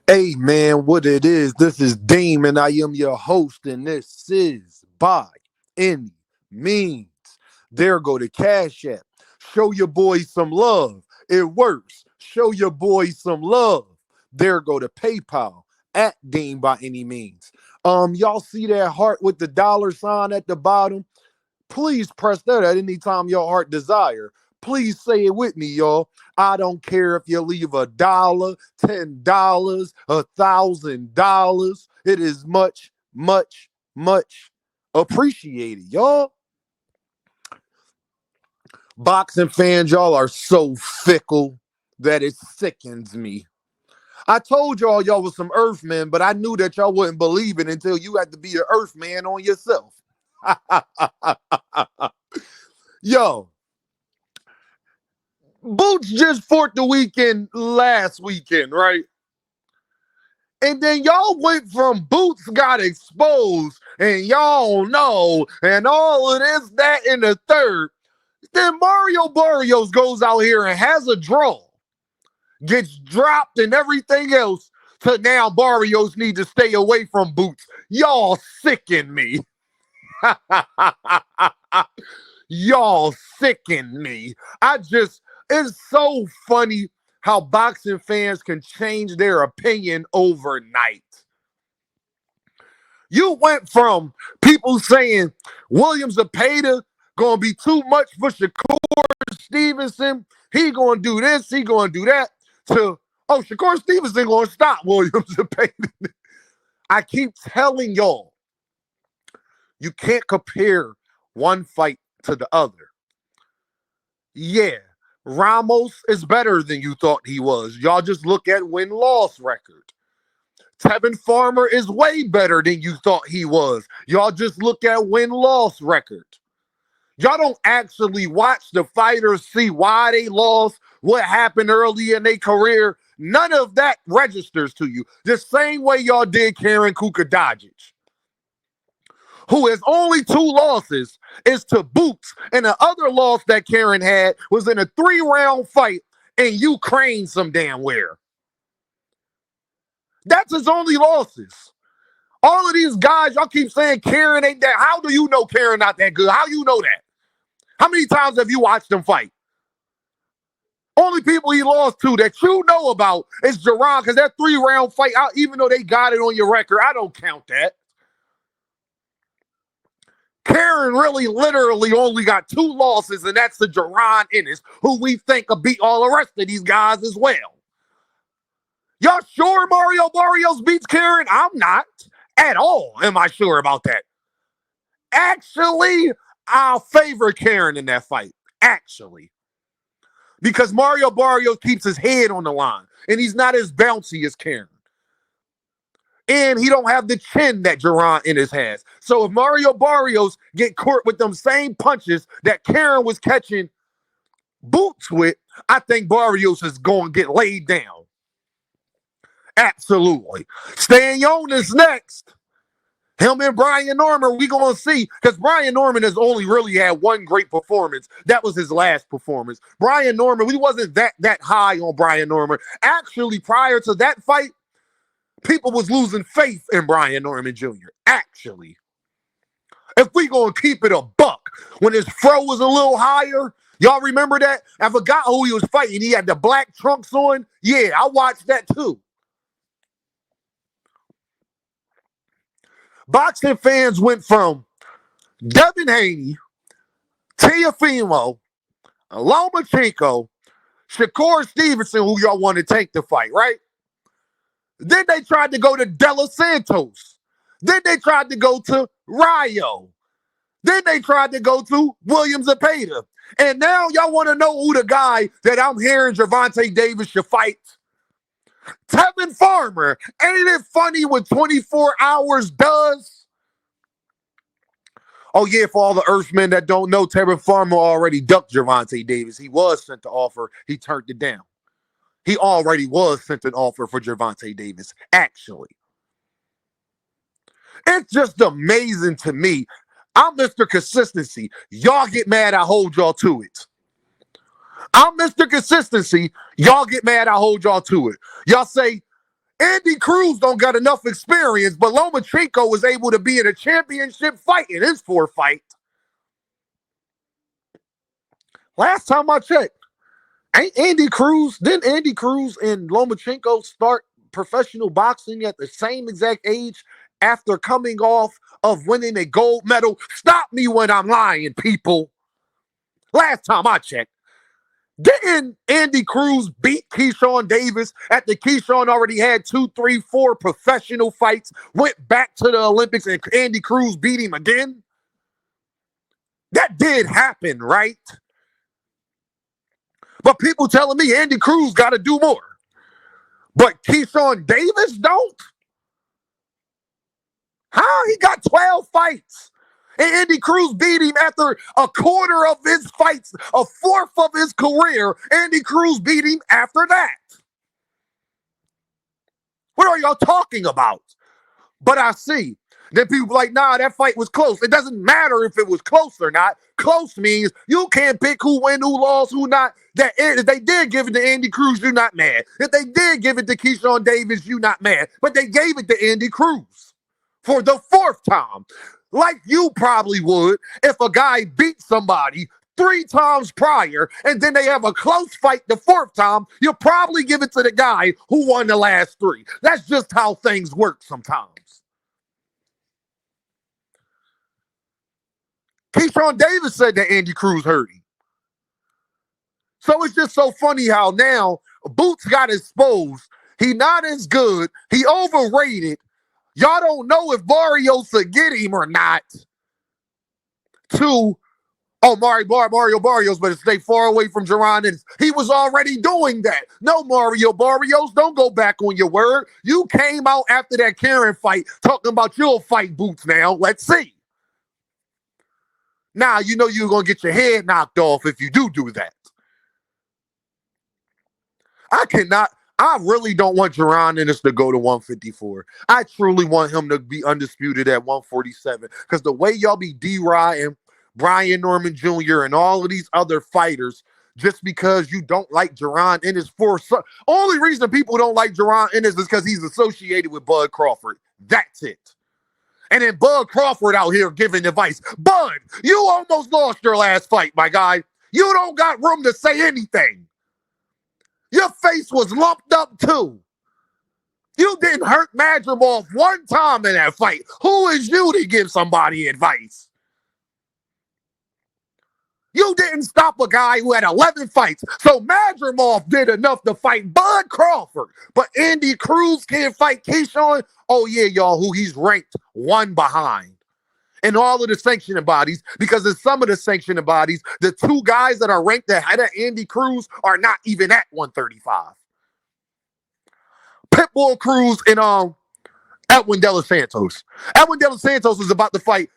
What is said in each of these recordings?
Hey man, what it is? This is Deem, and I am your host, and this is By Any Means. There go the Cash App. Show your boys some love. It works. Show your boys some love. There go the PayPal at Deem by any means. Y'all see that heart with the dollar sign at the bottom? Please press that at any time your heart desire. Please say it with me, y'all. I don't care if you leave $1, $10, $1,000. It is much, much, much appreciated, y'all. Boxing fans, y'all are so fickle that it sickens me. I told y'all was some Earthmen, but I knew that y'all wouldn't believe it until you had to be an Earthman on yourself. Yo, Boots just fought the weekend last weekend, right? And then y'all went from Boots got exposed and y'all know and all of this, that, and the third. Then Mario Barrios goes out here and has a draw, gets dropped and everything else. So now Barrios need to stay away from Boots. Y'all sicken me. Y'all sicken me. It's so funny how boxing fans can change their opinion overnight. You went from people saying Williams Zepeda gonna be too much for Shakur Stevenson. He gonna do this, he gonna do that. To Shakur Stevenson gonna stop Williams Zepeda. I keep telling y'all, you can't compare one fight to the other. Yeah, Ramos is better than you thought he was. Y'all just look at win-loss record. Tevin Farmer is way better than you thought he was. Y'all just look at win-loss record. Y'all don't actually watch the fighters, see why they lost, what happened early in their career. None of that registers to you. The same way y'all did Karen Kukadajic, who has only 2 losses, is to Boots. And the other loss that Karen had was in a 3-round fight in Ukraine some damn where. That's his only losses. All of these guys, y'all keep saying Karen ain't that. How do you know Karen not that good? How you know that? How many times have you watched him fight? Only people he lost to that you know about is Jaron, because that 3-round fight, even though they got it on your record, I don't count that. Karen really literally only got 2 losses, and that's the Jaronennis, who we think will beat all the rest of these guys as well. Y'all sure Mario Barrios beats Karen? I'm not at all. Am I sure about that? Actually, I'll favor Karen in that fight. Actually. Because Mario Barrios keeps his head on the line, and he's not as bouncy as Karen. And he don't have the chin that Jaronennis has. So if Mario Barrios get caught with them same punches that Karen was catching Boots with, I think Barrios is going to get laid down. Absolutely. Stan Young is next. Him and Brian Norman, we going to see, because Brian Norman has only really had one great performance. That was his last performance. Brian Norman, we wasn't that high on Brian Norman. Actually, prior to that fight, people was losing faith in Brian Norman Jr. Actually. If we going to keep it a buck, when his fro was a little higher, y'all remember that? I forgot who he was fighting. He had the black trunks on. Yeah, I watched that too. Boxing fans went from Devin Haney, Teofimo, Lomachenko, Shakur Stevenson, who y'all want to take the fight, right? Then they tried to go to De Los Santos. Then they tried to go to Rayo. Then they tried to go to Williams Zepeda. And now y'all want to know who the guy that I'm hearing Javante Davis should fight? Tevin Farmer. Ain't it funny what 24 hours does? Oh, yeah, for all the Earthmen that don't know, Tevin Farmer already ducked Javante Davis. He was sent the offer. He turned it down. He already was sent an offer for Javante Davis, actually. It's just amazing to me. I'm Mr. Consistency. Y'all get mad, I hold y'all to it. I'm Mr. Consistency. Y'all get mad, I hold y'all to it. Y'all say, Andy Cruz don't got enough experience, but Lomachenko was able to be in a championship fight in his fourth fight. Last time I checked, didn't Andy Cruz and Lomachenko start professional boxing at the same exact age after coming off of winning a gold medal? Stop me when I'm lying, people. Last time I checked. Didn't Andy Cruz beat Keyshawndavis after Keyshawn already had 2, 3, 4 professional fights, went back to the Olympics, and Andy Cruz beat him again? That did happen, right? But people telling me Andy Cruz got to do more. But Keyshawndavis don't? How? He got 12 fights. And Andy Cruz beat him after a quarter of his fights, a fourth of his career. Andy Cruz beat him after that. What are y'all talking about? But I see. Then people like, nah, that fight was close. It doesn't matter if it was close or not. Close means you can't pick who win, who lost, who not. That if they did give it to Andy Cruz, you're not mad. If they did give it to Keyshawndavis, you're not mad. But they gave it to Andy Cruz for the fourth time. Like you probably would if a guy beat somebody 3 times prior and then they have a close fight the fourth time, you'll probably give it to the guy who won the last 3. That's just how things work sometimes. Keyshawndavis said that Andy Cruz hurt him. So it's just so funny how now Boots got exposed. He not as good. He overrated. Y'all don't know if Barrios will get him or not. 2, Mario Barrios better stay far away from Jaronennis. He was already doing that. No, Mario Barrios, don't go back on your word. You came out after that Karen fight talking about you'll fight Boots now. Let's see. Now, you know you're going to get your head knocked off if you do that. I really don't want Jaronennis to go to 154. I truly want him to be undisputed at 147 because the way y'all be D-Ryan, Brian Norman Jr., and all of these other fighters just because you don't like Jaronennis only reason people don't like Jaronennis is because he's associated with Bud Crawford. That's it. And then Bud Crawford out here giving advice. Bud, you almost lost your last fight, my guy. You don't got room to say anything. Your face was lumped up too. You didn't hurt Madrimov one time in that fight. Who is you to give somebody advice? You didn't stop a guy who had 11 fights. So Madrimov did enough to fight Bud Crawford. But Andy Cruz can't fight Keyshawn. Oh yeah, y'all, who he's ranked 1 behind. In all of the sanctioning bodies, because in some of the sanctioning bodies, the 2 guys that are ranked ahead of Andy Cruz are not even at 135. Pitbull Cruz and Edwin De Los Santos. Edwin De Los Santos is about to fight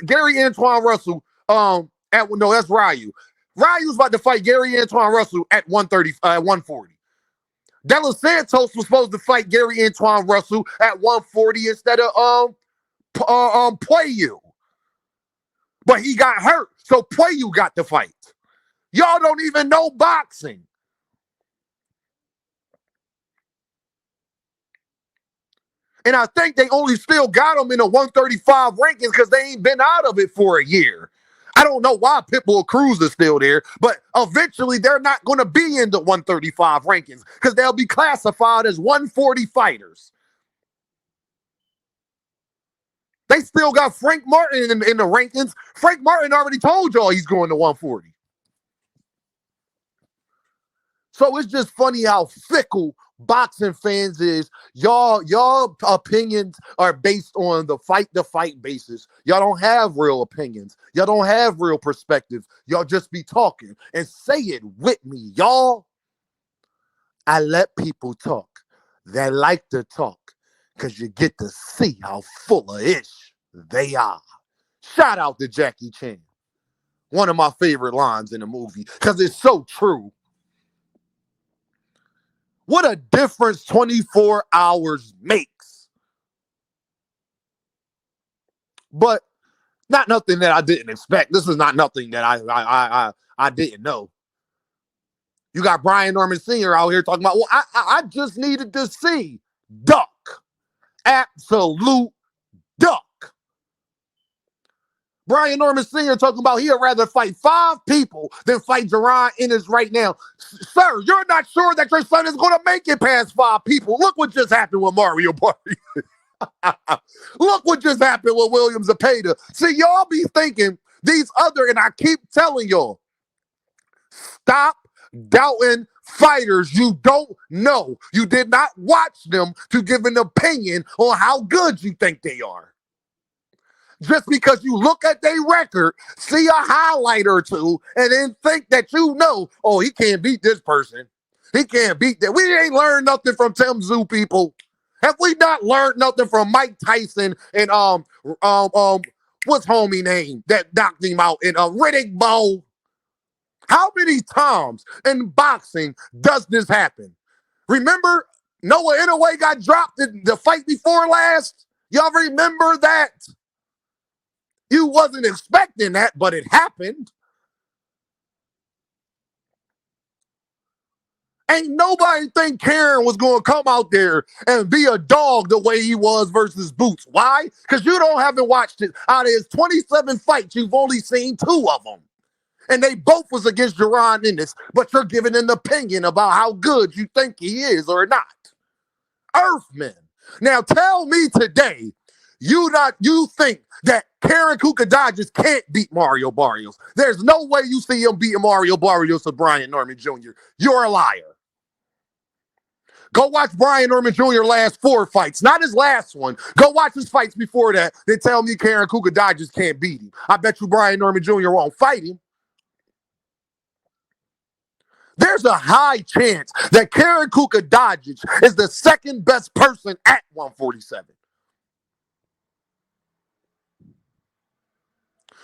Gary Antoine Russell. No, that's Ryu. Ryu's about to fight Gary Antoine Russell at 140. De Los Santos was supposed to fight Gary Antoine Russell at 140 instead of Playu. But he got hurt, so Playu got the fight. Y'all don't even know boxing. And I think they only still got him in the 135 rankings because they ain't been out of it for a year. I don't know why Pitbull Cruz is still there, but eventually they're not going to be in the 135 rankings because they'll be classified as 140 fighters. They still got Frank Martin in the rankings. Frank Martin already told y'all he's going to 140. So it's just funny how fickle boxing fans is. Y'all opinions are based on the fight basis. Y'all don't have real opinions. Y'all don't have real perspective. Y'all just be talking and say it with me, y'all. I let people talk that like to talk because you get to see how full of ish they are. Shout out to Jackie Chan. One of my favorite lines in the movie because it's so true. What a difference 24 hours makes. But not nothing that I didn't expect. This is not nothing that I didn't know. You got Brian Norman Sr. out here talking about, well, I just needed to see. duck. Absolute duck. Brian Norman Sr. talking about he'd rather fight 5 people than fight jaronennis right now. Sir, you're not sure that your son is going to make it past 5 people. Look what just happened with Mario Barrios. Look what just happened with William Zepeda. See, y'all be thinking these other, and I keep telling y'all, stop doubting fighters you don't know. You did not watch them to give an opinion on how good you think they are. Just because you look at their record, see a highlight or two, and then think that you know, oh, he can't beat this person. He can't beat that. We ain't learned nothing from Tim Tszyu, people. Have we not learned nothing from Mike Tyson and what's homie name that knocked him out in Riddick Bowe? How many times in boxing does this happen? Remember Noah Inoue got dropped in the fight before last? Y'all remember that? You wasn't expecting that, but it happened. Ain't nobody think Karen was going to come out there and be a dog the way he was versus Boots. Why? Because you haven't watched it. Out of his 27 fights, you've only seen 2 of them. And they both was against jaronennis, but you're giving an opinion about how good you think he is or not. Earthman. Now tell me today, you think that Karen Kukadadis can't beat Mario Barrios. There's no way you see him beating Mario Barrios or Brian Norman Jr. You're a liar. Go watch Brian Norman Jr. last 4 fights, not his last one. Go watch his fights before that. Then tell me Karen Kukadadis can't beat him. I bet you Brian Norman Jr. won't fight him. There's a high chance that Karen Kukadadis is the second best person at 147.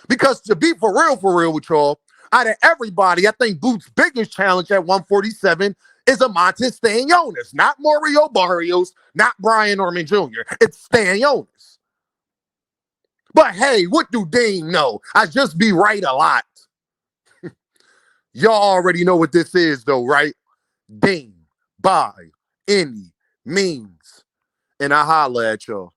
Because to be for real with y'all, out of everybody, I think Boots' biggest challenge at 147 is Amantes Stanionis, not Mario Barrios, not Brian Norman Jr. It's Stanionis. But hey, what do Dean know? I just be right a lot. Y'all already know what this is, though, right? Dean, by any means. And I holla at y'all.